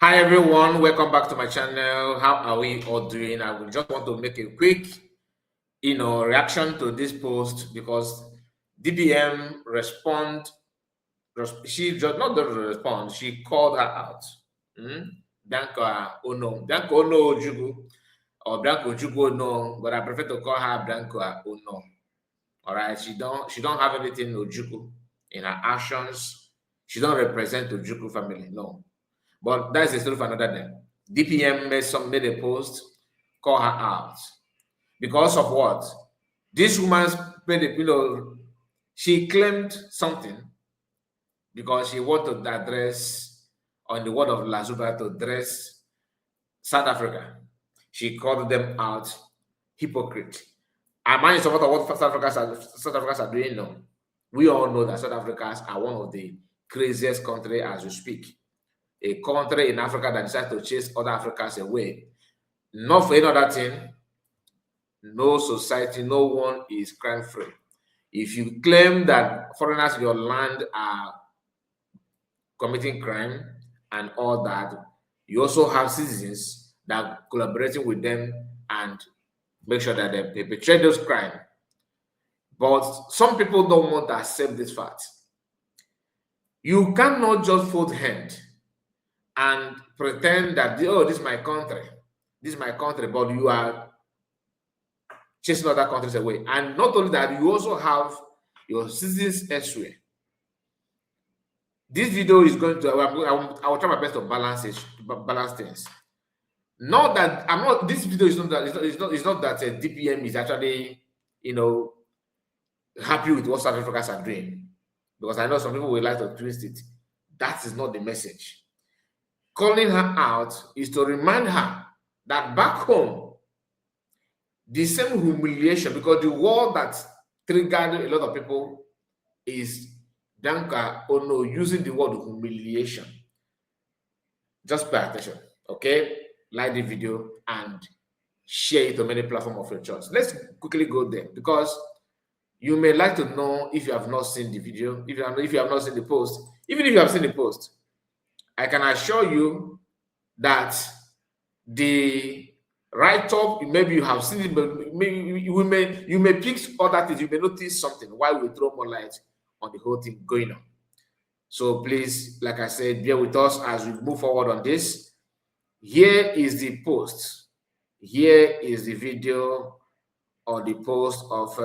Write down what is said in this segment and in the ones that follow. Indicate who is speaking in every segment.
Speaker 1: Hi everyone, welcome back to my channel. How are we all doing? I will just want to make a quick, reaction to this post because DPM she just not the respond, she called her out. Bianca Onoh, Bianca Onoh Ojukwu, or Bianca Ojukwu Onoh, but I prefer to call her Bianca Onoh. All right, she don't have anything Ojukwu in her actions. She don't represent Ojukwu family, no. But that's a story for another day. DPM made a post, call her out. Because of what? This woman she claimed something because she wanted to address, on the word of Lazuba, to address South Africa. She called them out hypocrite. Am I in support of what South Africans are doing? No. We all know that South Africans are one of the craziest countries as we speak. A country in Africa that decides to chase other Africans away, not for any other thing. No society, no one is crime free. If you claim that foreigners in your land are committing crime and all that, you also have citizens that are collaborating with them and make sure that they perpetrate those crimes. But some people don't want to accept this fact. You cannot just fold hand and pretend that, oh, this is my country, but you are chasing other countries away. And not only that, you also have your citizens elsewhere. This video is going to, I will try my best to balance things. Not that this video is not that it's not that DPM is actually, happy with what South Africans are doing, because I know some people will like to twist it. That is not the message. Calling her out is to remind her that back home, the same humiliation, because the word that triggered a lot of people is Bianca Onoh using the word humiliation. Just pay attention, okay? Like the video and share it on many platforms of your choice. Let's quickly go there, because you may like to know, if you have not seen the video, if you have not seen the post, even if you have seen the post, I can assure you that the write-up, maybe you have seen it, but maybe you may pick other things. You may notice something while we throw more light on the whole thing going on. So please, like I said, bear with us as we move forward on this. Here is the post. Here is the video or the post of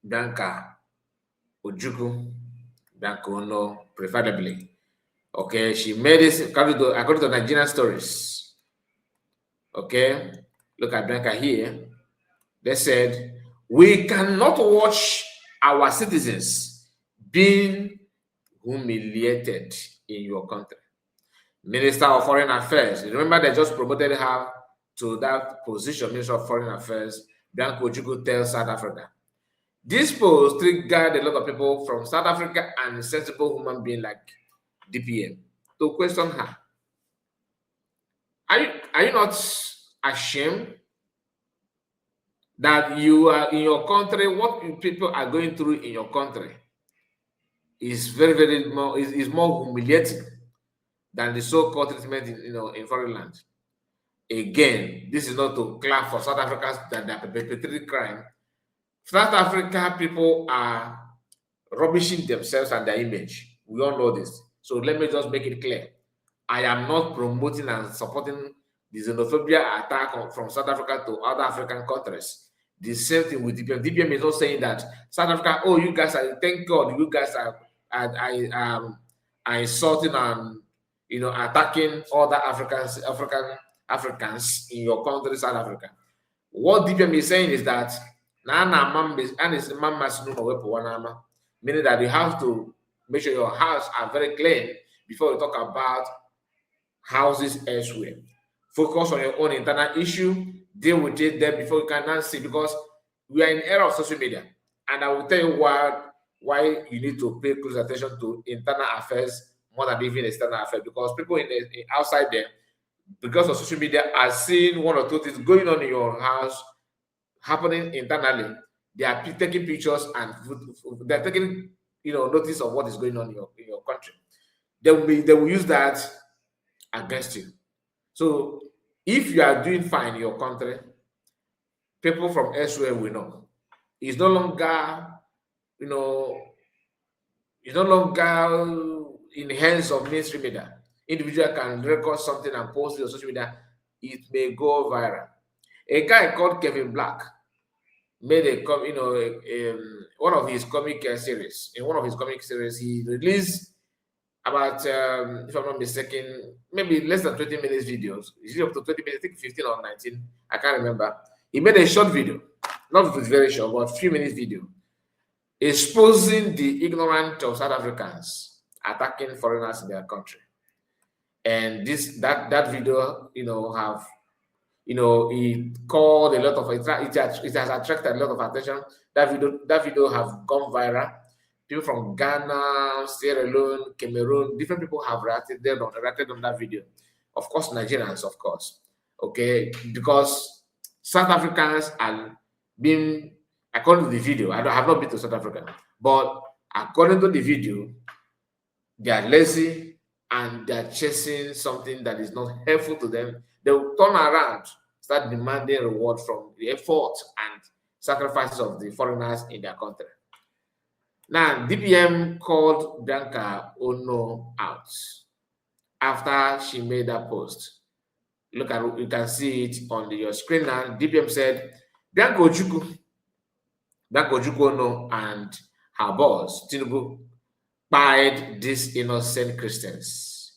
Speaker 1: Bianca Ojukwu, Bianca Onoh, preferably. Okay, she made this according to Nigerian stories. Okay, look at Bianca here. They said, we cannot watch our citizens being humiliated in your country. Minister of Foreign Affairs. Remember, they just promoted her to that position, Minister of Foreign Affairs. Bianca Ojukwu tells South Africa. This post triggered a lot of people from South Africa and sensible human being like DPM to question her. Are you not ashamed that you are in your country? What people are going through in your country is is more humiliating than the so-called treatment in foreign land. Again, this is not to clap for South Africans that they are perpetrating crime. South Africa people are rubbishing themselves and their image. We all know this. So let me just make it clear. I am not promoting and supporting the xenophobia attack from South Africa to other African countries. The same thing with DPM. DPM is not saying that South Africa, oh, you guys are, thank God, you guys are insulting and attacking other Africans in your country, South Africa. What DPM is saying is that meaning that you have to make sure your house are very clean before you talk about houses elsewhere. Focus on your own internal issue, deal with it there before you can now see, because we are in the era of social media. And I will tell you why you need to pay close attention to internal affairs more than even external affairs, because people outside there, because of social media, are seeing one or two things going on in your house happening internally. They are taking pictures and they're taking notice of what is going on in your country. They will use that against you. So if you are doing fine in your country, people from elsewhere will know. It's no longer, you know, it's no longer in the hands of mainstream media. Individual can record something and post it on social media. It may go viral. A guy called Kevin Black made one of his comic series. In one of his comic series, he released about, if I'm not mistaken, maybe less than 20 minutes videos. Is it up to 20 minutes? I think 15 or 19. I can't remember. He made a short video, not very short, but a few minutes video, exposing the ignorance of South Africans attacking foreigners in their country. And that video, it called a lot of it has attracted a lot of attention. That video have gone viral. People from Ghana, Sierra Leone, Cameroon, different people have reacted on that video. Of course, Nigerians, of course. Okay, because South Africans are being, according to the video, I have not been to South Africa, but according to the video, they are lazy and they are chasing something that is not helpful to them. They will turn around, start demanding reward from the effort and sacrifices of the foreigners in their country. Now, DPM called Bianca Onoh out after she made that post. Look at, you can see it on your screen now. DPM said, Bianca Ojukwu Onoh and her boss, Tinubu, spied these innocent Christians.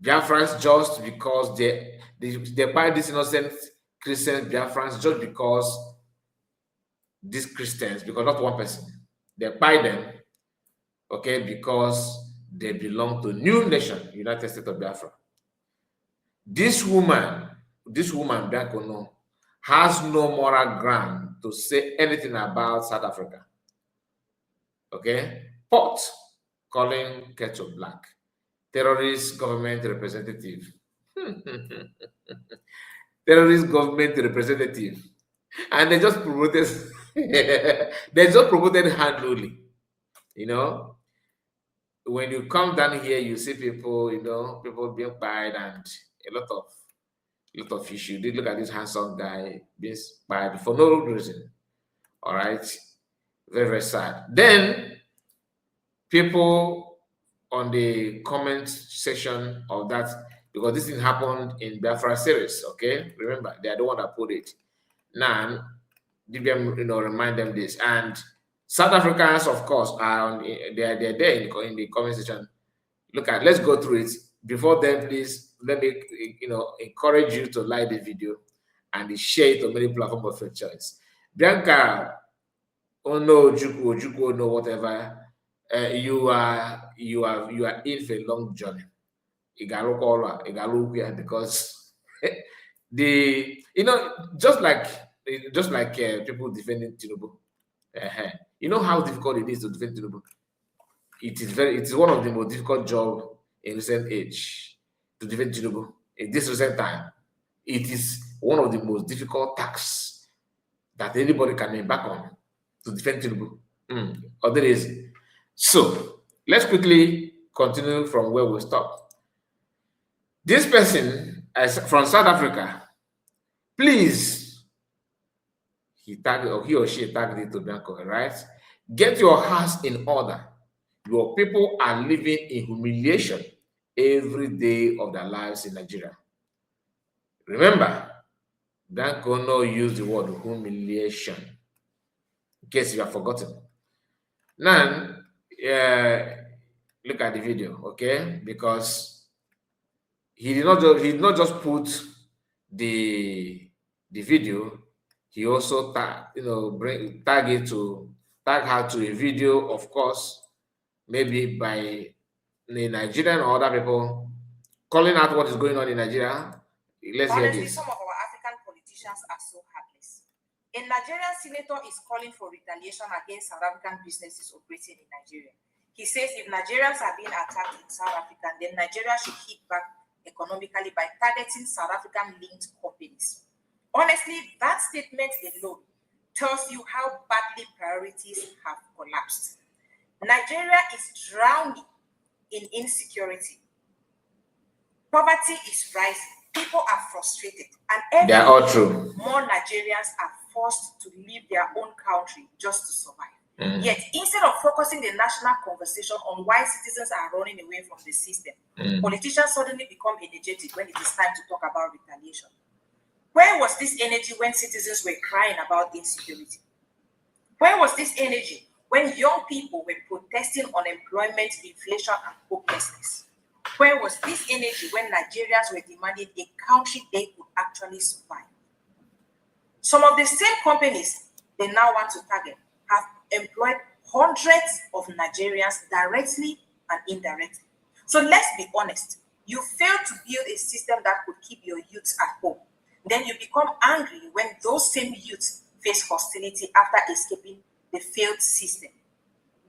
Speaker 1: Biafrans just because they spied these innocent Christians, Biafrans just because these Christians, because not one person, they buy them, okay, because they belong to new nation, United States of Biafra. This woman, Bianca Onoh, has no moral ground to say anything about South Africa. Okay? Pot calling ketchup black. Terrorist government representative. Terrorist government representative. And they just promoted handily. When you come down here, you see people, people being fired and a lot of issue. They look at this handsome guy being fired for no reason. All right, very, very sad. Then people on the comment section of that, because this thing happened in Biafra series. Okay, remember they are the one that put it. Now, DPM, remind them this. And South Africans, of course, are they're there in the comment section. Let's go through it. Before then, please let me encourage you to like the video and share it on many platforms of your choice. Bianca, Onoh, Ojukwu, Onoh, whatever, you are in for a long journey. Because just like people defending Tinubu, you know how difficult it is to defend Tinubu. It is one of the most difficult jobs in recent age to defend Tinubu. In this recent time, it is one of the most difficult tasks that anybody can embark on to defend Tinubu. Other is so. Let's quickly continue from where we stopped. This person from South Africa, please, he or she tagged it to Bianca, right? Get your house in order. Your people are living in humiliation every day of their lives in Nigeria. Remember, Bianca Onoh used the word humiliation, in case you have forgotten. Now, look at the video, okay? Because he did not just put the video. He also tag her to a video, of course, maybe by the Nigerian or other people calling out what is going on in Nigeria. Let's hear this.
Speaker 2: Some of our African politicians are so heartless. A Nigerian senator is calling for retaliation against South African businesses operating in Nigeria. He says if Nigerians are being attacked in South Africa, then Nigeria should hit back economically by targeting South African-linked companies. Honestly, that statement alone tells you how badly priorities have collapsed. Nigeria is drowning in insecurity. Poverty is rising. People are frustrated, and
Speaker 1: They are all true.
Speaker 2: more Nigerians are forced to leave their own country just to survive. Yet, instead of focusing the national conversation on why citizens are running away from the system, politicians suddenly become energetic when it is time to talk about retaliation. Where was this energy when citizens were crying about insecurity? Where was this energy when young people were protesting unemployment, inflation, and hopelessness? Where was this energy when Nigerians were demanding a country they could actually survive? Some of the same companies they now want to target have employed hundreds of Nigerians directly and indirectly. So let's be honest. You fail to build a system that could keep your youths at home. Then you become angry when those same youths face hostility after escaping the failed system.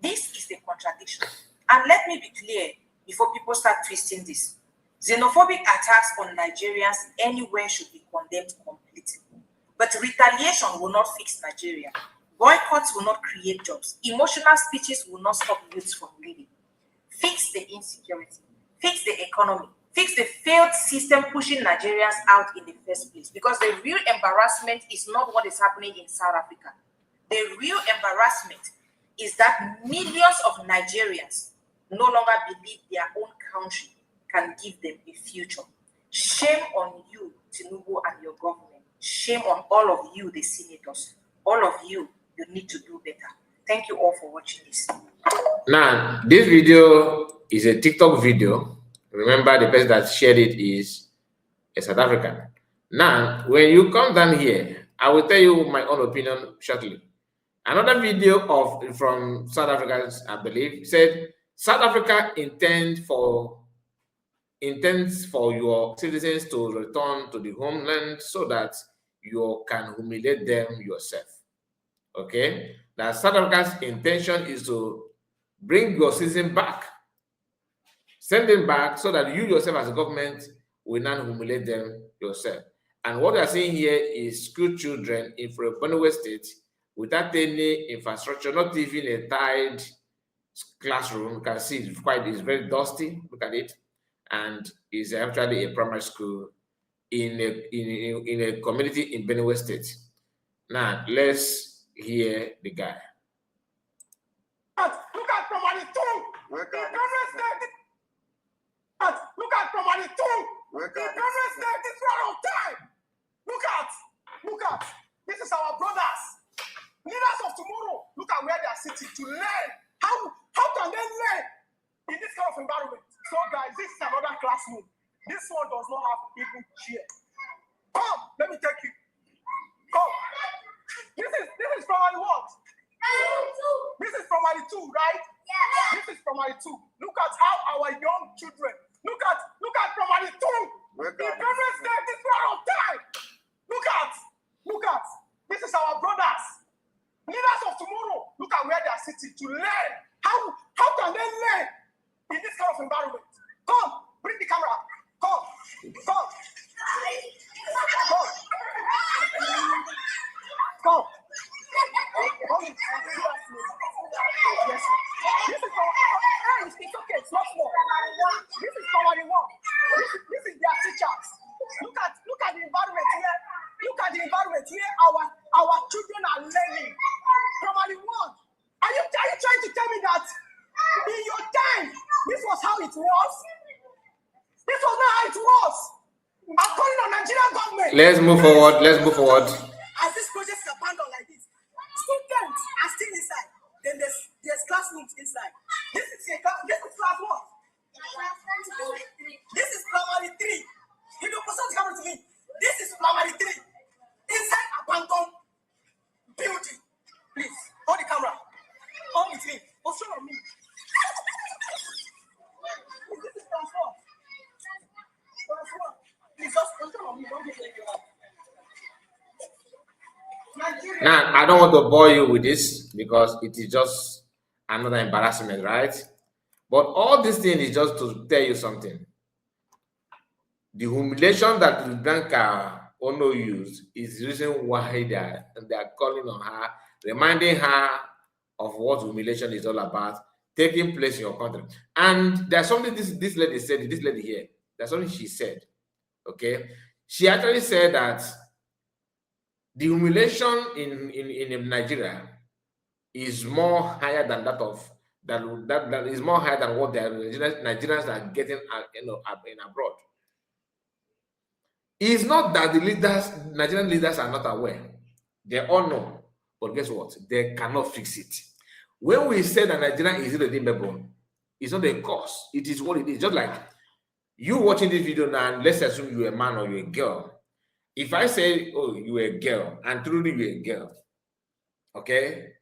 Speaker 2: This is the contradiction. And let me be clear before people start twisting this. Xenophobic attacks on Nigerians anywhere should be condemned completely. But retaliation will not fix Nigeria. Boycotts will not create jobs. Emotional speeches will not stop youths from leaving. Fix the insecurity. Fix the economy. Fix the failed system pushing Nigerians out in the first place. Because the real embarrassment is not what is happening in South Africa. The real embarrassment is that millions of Nigerians no longer believe their own country can give them a future. Shame on you, Tinubu, and your government. Shame on all of you, the senators. All of you, you need to do better. Thank you all for watching this.
Speaker 1: Now, this video is a TikTok video. Remember, the person that shared it is a South African. Now, when you come down here, I will tell you my own opinion shortly. Another video from South Africa, I believe, said South Africa intends for your citizens to return to the homeland so that you can humiliate them yourself. Okay? That South Africa's intention is to bring your citizens back, send them back so that you yourself as a government will not humiliate them yourself. And what we are seeing here is school children in Onoh State without any infrastructure, not even a tiled classroom. You can see it's very dusty. Look at it. And it's actually a primary school in a community in Onoh State. Now, let's hear the guy.
Speaker 3: Look at Promani 2. Look at Promani 2. The State is right on time. Look at. This is our brothers. Leaders of tomorrow. Look at where they are sitting to learn. How can they learn in this kind of environment? So guys, this is another classroom. This one does not have even chair. Come, let me take you. Come. This is Promani what? This is Promani 2, right? Yeah. This is Promani 2. Look at how our young children. Look at Promani 2. The Government State is right on time. Look at. This is our brothers. Leaders of tomorrow. Look at where they are sitting to learn. How can they learn in this kind of environment? Come, bring the camera. Come. Yes. This is it's okay, it's not small. This is Promani 1. This is their teachers. Look at the environment here. Look at the environment here. Our children are learning. Promani 1. Are you trying to tell me that in your time this was how it was? This was not how it was. I'm calling on Nigerian government.
Speaker 1: Let's move forward.
Speaker 3: As this project is abandoned like this, students are still inside. Then there's classrooms inside. This is class 1. This is Promani 3. You know, person coming to me. This is Promani 3. Inside abandoned building. Please, hold the camera. Come with me. What's wrong with me? This is class 1. Please just control on me. Don't get me wrong.
Speaker 1: Now, I don't want to bore you with this because it is just another embarrassment, right? But all this thing is just to tell you something. The humiliation that Bianca Onoh used is the reason why they are calling on her, reminding her of what humiliation is all about, taking place in your country. And there's something this lady said, this lady here. That's what she said. Okay. She actually said that the humiliation in Nigeria is more higher than that of that is more higher than what the Nigerians are getting in abroad. It's not that the leaders, Nigerian leaders, are not aware. They all know. But guess what? They cannot fix it. When we say that Nigeria is irredeemable, it's not a cause. It is what it is. Just like you watching this video now, and let's assume you're a man or you're a girl. If I say, oh, you're a girl, and truly you're a girl, okay,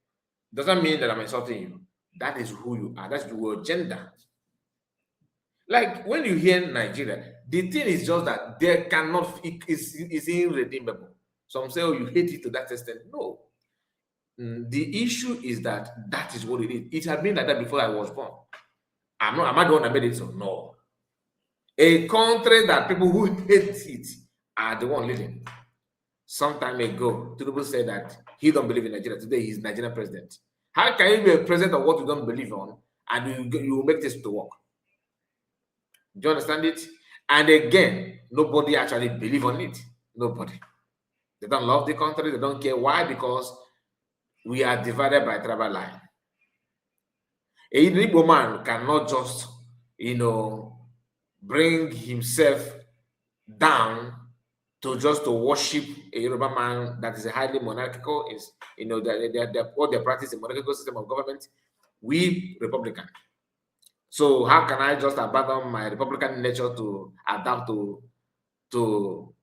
Speaker 1: doesn't mean that I'm insulting you. That is who you are. That's your gender. Like when you hear Nigeria, the thing is just that they cannot, it's irredeemable. Some say, oh, you hate it to that extent. No. The issue is that is what it is. It had been like that before I was born. Am I the one that made it so? No. A country that people who hate it are the one leading. Some time ago, Tinubu said that he don't believe in Nigeria. Today, he's Nigerian president. How can you be a president of what you don't believe on and you make this to work? Do you understand it? And again, nobody actually believe on it. Nobody. They don't love the country. They don't care. Why? Because we are divided by tribal line. A Igbo man cannot just, bring himself down to worship a Yoruba man that is a highly monarchical. What they practice a monarchical system of government. We Republican. So how can I just abandon my Republican nature to adapt to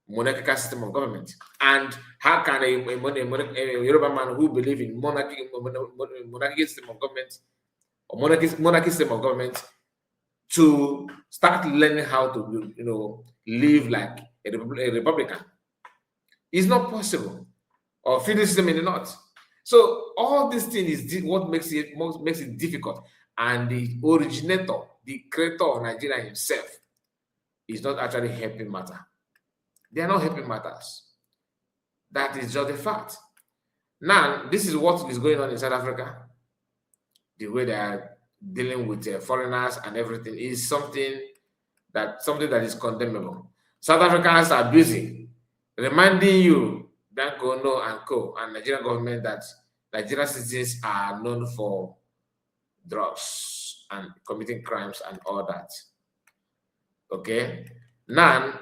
Speaker 1: monarchical system of government? And how can a Yoruba man who believe in monarchy system of government or monarchy system of government to start learning how to live like a Republican? It's not possible. Or feudal system in the north. So all these things is what makes it difficult. And the originator, the creator of Nigeria himself, is not actually helping matter. They are not helping matters. That is just a fact. Now, this is what is going on in South Africa. The way they are dealing with foreigners and everything is something that is condemnable. South Africans are busy reminding you, Bianca, Onoh and co, and Nigerian government that Nigerian citizens are known for drugs and committing crimes and all that. Okay. Now,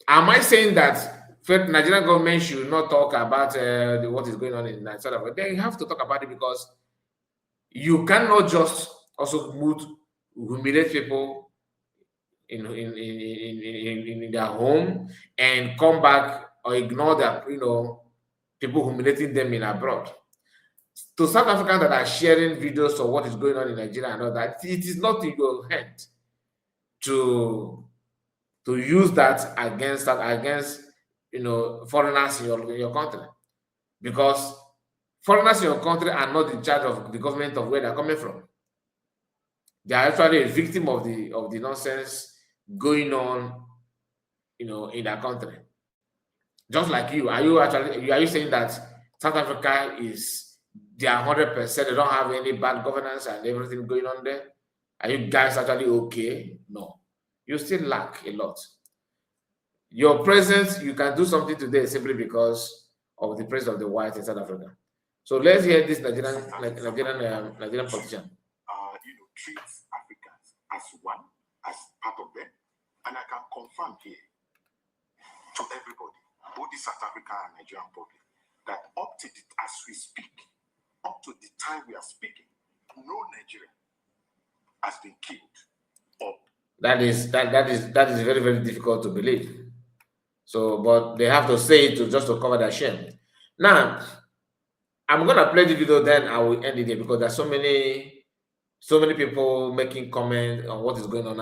Speaker 1: am I saying that Nigerian government should not talk about what is going on in South Africa? They have to talk about it, because you cannot just also humiliate people in their home and come back or ignore their people humiliating them in abroad. To South Africans that are sharing videos of what is going on in Nigeria and all that, it is not in your hand to use that against foreigners in your country, because foreigners in your country are not in charge of the government of where they're coming from. They are actually a victim of the nonsense going on, in their country. Just like you, are you saying that South Africa they are 100%, they don't have any bad governance and everything going on there? Are you guys actually okay? No, you still lack a lot. Your presence, you can do something today simply because of the presence of the white in South Africa. So let's hear this Nigerian politician.
Speaker 4: Treat Africans as one, as part of them, and I can confirm here to everybody, both the South African and Nigerian public, that as we speak, up to the time we are speaking, no Nigerian has been killed.
Speaker 1: That is very, very difficult to believe. So, but they have to say it just to cover their shame. Now, I'm gonna play the video, then I will end it here, because there's so many people making comments on what is going on.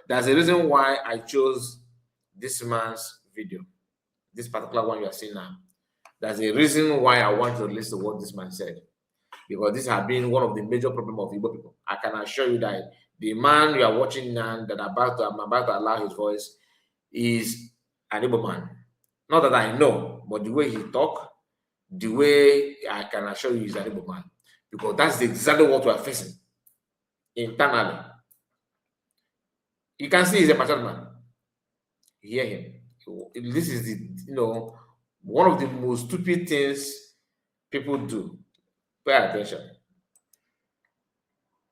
Speaker 1: There's a reason why I chose this man's video, this particular one you are seeing now. There's a reason why I want to listen to what this man said, because this has been one of the major problems of Igbo people. I can assure you that the man you are watching now, that I'm about to allow his voice, is an Igbo man. Not that I know, but the way he talk, the way I can assure you is an Igbo man. Because that's exactly what we are facing internally. You can see he's a matured man. You hear him. This is one of the most stupid things people do. Pay attention.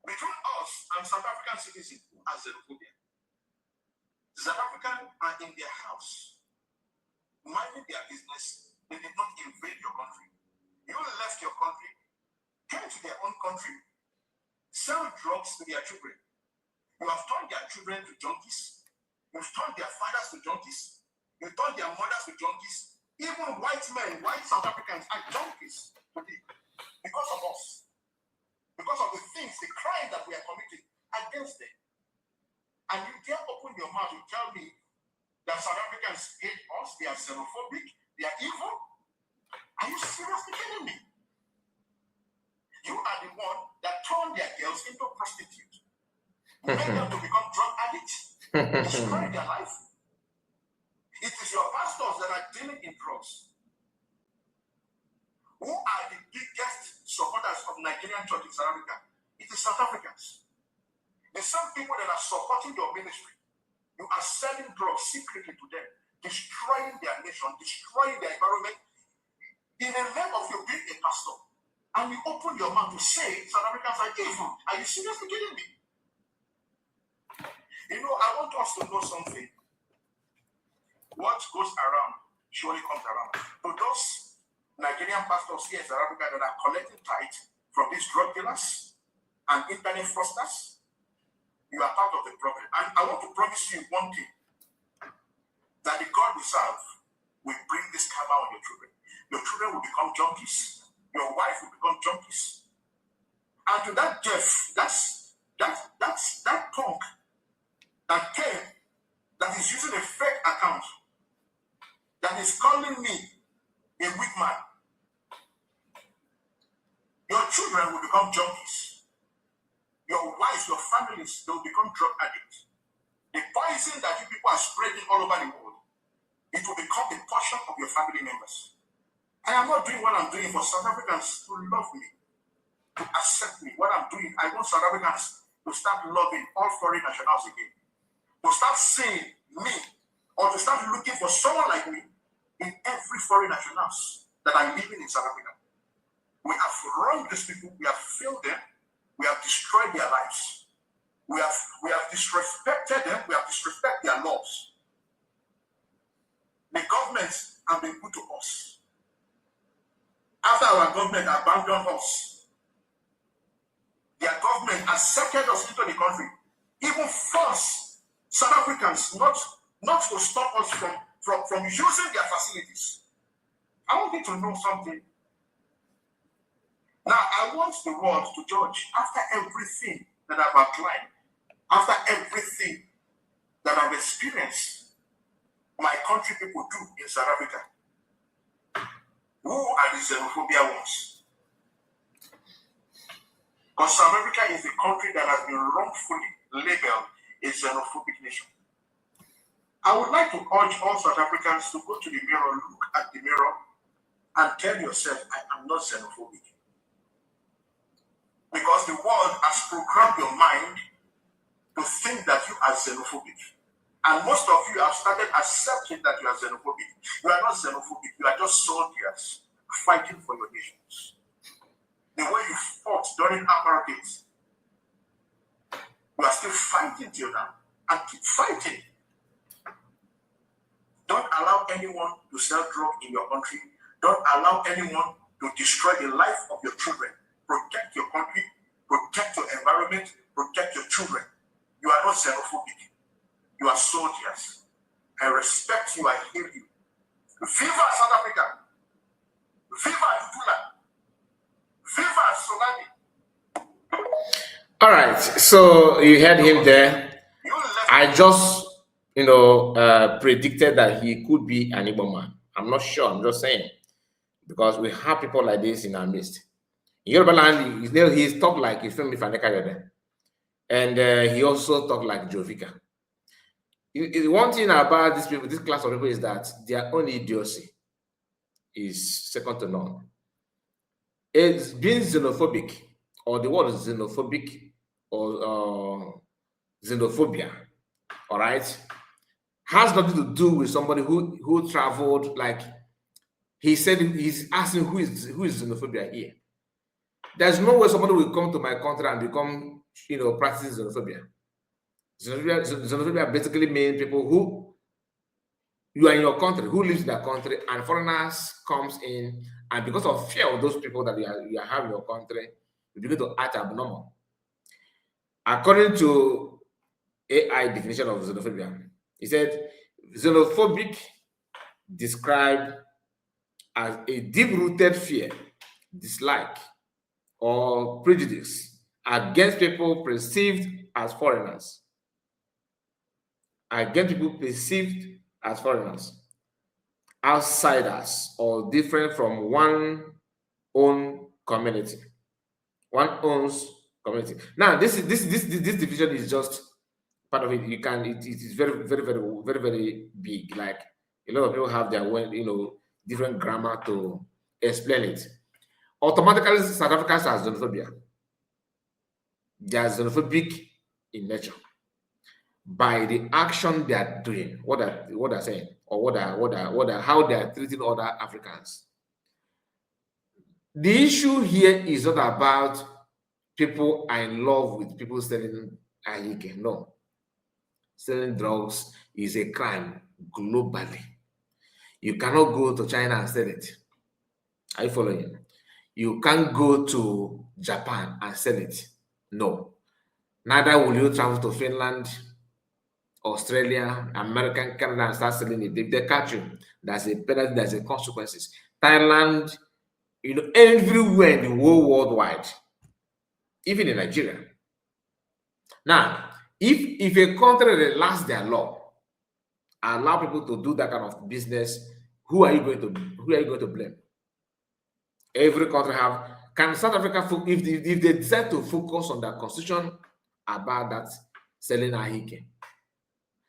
Speaker 4: Between us and South African citizens who are xenophobia, South Africans are in their house, minding their business. They did not invade your country. You left your country, came to their own country, sell drugs to their children. You have turned their children to junkies. You've turned their fathers to junkies. You turned their mothers to junkies. Even white men, white South Africans are junkies today because of us. Because of the things, the crime that we are committing against them. And you dare open your mouth to tell me that South Africans hate us, they are xenophobic, they are evil? Are you seriously kidding me? You are the one that turned their girls into prostitutes, made them to become drug addicts, destroyed their life. It is your pastors that are dealing in drugs. Who are the biggest supporters of Nigerian church in South Africa? It is South Africans. The same people that are supporting your ministry, you are selling drugs secretly to them, destroying their nation, destroying their environment, in the name of you being a pastor. And you open your mouth to say South Africans are evil. Are you seriously kidding me? I want us to know something. What goes around surely comes around. To those Nigerian pastors here in South Africa that are collecting tithe from these drug dealers and internet fraudsters, you are part of the problem. And I want to promise you one thing, that the God we serve will bring this karma on your children. Your children will become junkies. Your wife will become junkies. And to that Jeff, that punk that came, that is using a fake account, that is calling me a weak man. Your children will become junkies. Your wives, your families, they will become drug addicts. The poison that you people are spreading all over the world, it will become a portion of your family members. I am not doing what I'm doing for South Africans to love me, to accept me. What I'm doing, I want South Africans to start loving all foreign nationals again, to start seeing me, or to start looking for someone like me in every foreign nationals that are living in South Africa. We have wronged these people, we have failed them, we have destroyed their lives, we have disrespected them, we have disrespected their laws. The governments have been good to us. After our government abandoned us, their government accepted us into the country, even forced South Africans not to stop us from using their facilities. I want you to know something. Now, I want the world to judge after everything that I've outlined, after everything that I've experienced my country people do in South Africa. Who are the xenophobia ones? Because South Africa is the country that has been wrongfully labeled a xenophobic nation. I would like to urge all South Africans to go to the mirror, look at the mirror, and tell yourself, I am not xenophobic. Because the world has programmed your mind to think that you are xenophobic. And most of you have started accepting that you are xenophobic. You are not xenophobic, you are just soldiers fighting for your nations. The way you fought during apartheid, you are still fighting till now, and keep fighting. Don't allow anyone to sell drugs in your country. Don't allow anyone to destroy the life of your children. Protect your country, protect your environment, protect your children. You are not xenophobic. You are soldiers. I respect you, I hear you. Viva South Africa! Viva Ojukwu! Viva Solani!
Speaker 1: All right, so you heard him there. I just, predicted that he could be an Igbo man. I'm not sure, I'm just saying. Because we have people like this in our midst. In Yoruba land, he's talked like Ifemi Fanekayode. And he also talked like Jovika. One thing about these people, this class of people, is that their own idiocy is second to none. It's being xenophobic, or the word is xenophobic, or xenophobia, all right, has nothing to do with somebody who traveled. Like he said, he's asking who is xenophobia here. There's no way somebody will come to my country and become, practicing xenophobia. Xenophobia basically means people who you are in your country, who lives in that country, and foreigners comes in, and because of fear of those people that you have in your country, you begin to act abnormal. According to AI definition of xenophobia, he said xenophobic described as a deep-rooted fear, dislike, or prejudice against people perceived as foreigners. Against people perceived as foreigners, outsiders, or different from one own community. One owns community. Now, this division is just part of it. It is very, very, very, very, very big. Like a lot of people have their different grammar to explain it. Automatically, South Africans are xenophobia. They are xenophobic in nature by the action they are doing, what they're saying, or how they are treating other Africans. The issue here is not about people are in love with people selling ahike. No. Selling drugs is a crime globally. You cannot go to China and sell it. Are you following? You can't go to Japan and sell it. No. Neither will you travel to Finland, Australia, America, Canada, and start selling it. If they catch you, there's a penalty, there's a consequences. Thailand, everywhere in the whole worldwide, even in Nigeria. Now, if a country relax their law, allow people to do that kind of business, who are you going to blame? Every country have. Can South Africa, if they decide to focus on their constitution about that selling ahike?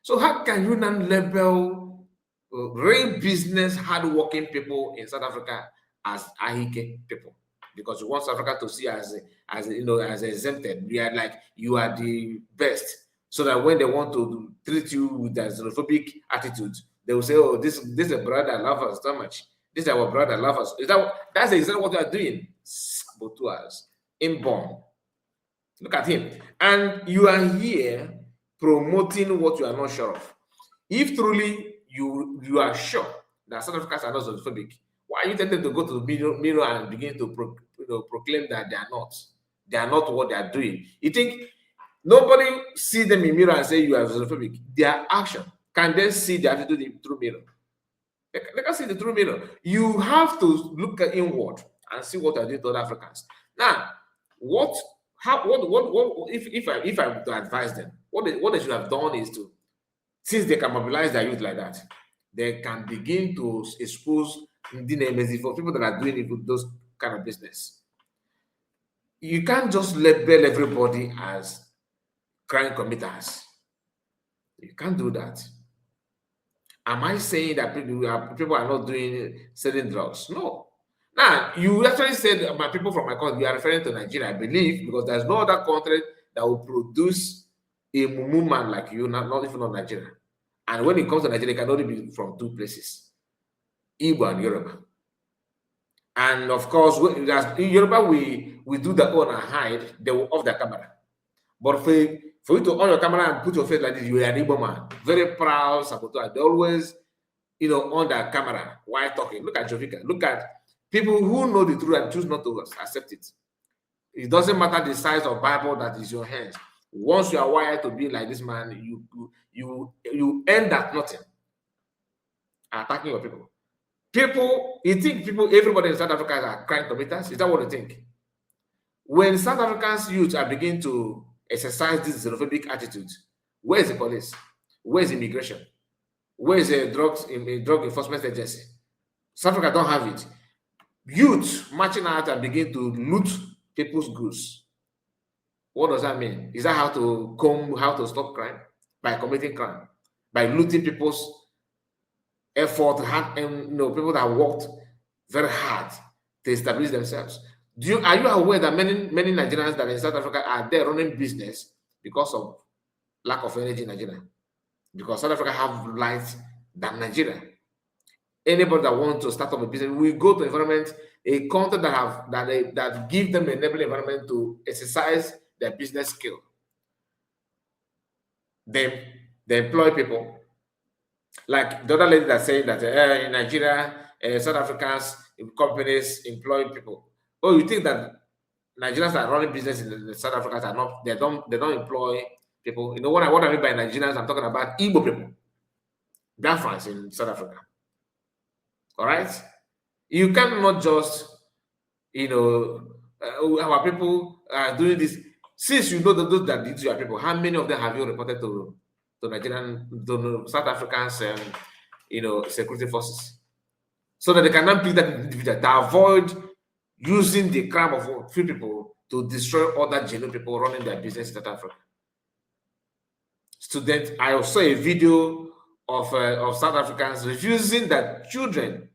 Speaker 1: So how can you not label real business, hardworking people in South Africa as ahike people? Because you want South Africa to see as exempted. You are the best. So that when they want to treat you with that xenophobic attitude, they will say, "Oh, this is a brother love us so much. This is our brother love us." That's exactly what they are doing. Saboteurs, inborn. Look at him. And you are here promoting what you are not sure of. If truly you are sure that South Africans are not xenophobic, why are you tempted to go to the mirror and begin to proclaim that they are not? They are not what they are doing. You think nobody see them in mirror and say you are xenophobic? Their action. Can they see the attitude in through mirror? They can see the true mirror. You have to look inward and see what are doing to other Africans. Now, if I were to advise them, what they should have done is to, since they can mobilize their youth like that, they can begin to expose Ndinezi for people that are doing it with those kind of business. You can't just label everybody as crime committers. You can't do that. Am I saying that people are not selling drugs? No. Now, you actually said my people from my country, you are referring to Nigeria, I believe, because there's no other country that will produce a mumu man like you, not even not Nigeria. And when it comes to Nigeria, it can only be from two places, Igbo and Yoruba. And of course, in Yoruba, we do the on and hide, they will off the camera. But for you to on your camera and put your face like this, you are an Igbo man. Very proud, saboteur. They always, on the camera while talking. Look at Jovika. Look at people who know the truth and choose not to accept it. It doesn't matter the size of Bible that is your hands. Once you are wired to be like this man, you end at nothing. Attacking your people. Everybody in South Africa are crime committers? Is that what you think? When South Africans youth are beginning to exercise this xenophobic attitude, where is the police? Where is immigration? Where is the drug enforcement agency? South Africa don't have it. Youth marching out and begin to loot people's goods. What does that mean? Is that how to stop crime? By committing crime, by looting people's effort, people that worked very hard to establish themselves. Are you aware that many Nigerians that are in South Africa are there running business because of lack of energy in Nigeria? because South Africa have light than Nigeria. Anybody that wants to start up a business, we go to environment, a country that give them an enabling environment to exercise their business skill. They employ people. Like the other lady that said that in Nigeria, South Africans companies employ people. Oh, you think that Nigerians are running business in the South Africans are not? They don't employ people. You know what I mean by Nigerians? I'm talking about Igbo people, Biafrans in South Africa. All right, you cannot just our people are doing this. Since you know those that did to your people, how many of them have you reported to Nigerian, to South Africans, security forces, so that they cannot pick that individual to avoid using the crime of few people to destroy other genuine people running their business in South Africa. Students, I saw a video of South Africans refusing that children,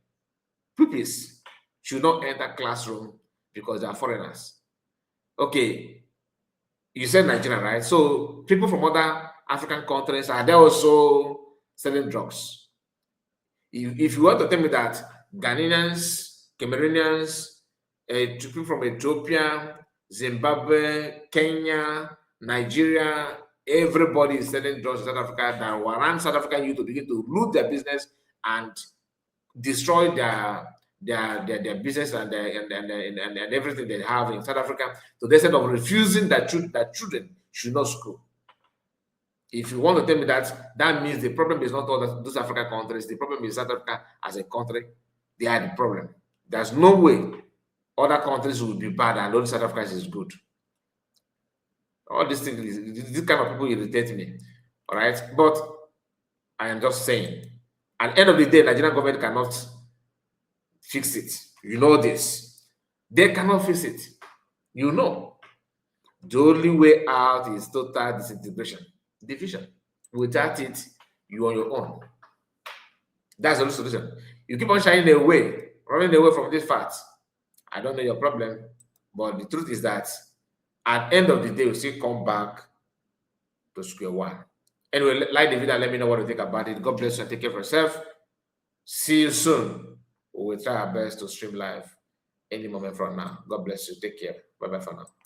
Speaker 1: pupils, should not enter classroom because they are foreigners. Okay, you said Nigeria, right? So people from other African countries are there also selling drugs. If you want to tell me that Ghanaians, Cameroonians, people from Ethiopia, Zimbabwe, Kenya, Nigeria, everybody is selling drugs in South Africa, that warrant South African youth to begin to loot their business and destroy their business and everything they have in South Africa, to the extent of refusing that children should not school. If you want to tell me that means the problem is not all those African countries, the problem is South Africa as a country, they are the problem. There's no way other countries will be bad and only South Africa is good. All these things, this kind of people irritate me. All right, but I am just saying, at the end of the day, Nigerian government cannot fix it. You know this. They cannot fix it. You know. The only way out is total disintegration, division. Without it, you're on your own. That's the only solution. You keep on shying away, running away from this fact. I don't know your problem, but the truth is that at the end of the day, you still come back to square one. Anyway, like the video, let me know what you think about it. God bless you and take care of yourself. See you soon. We will try our best to stream live any moment from now. God bless you. Take care. Bye-bye for now.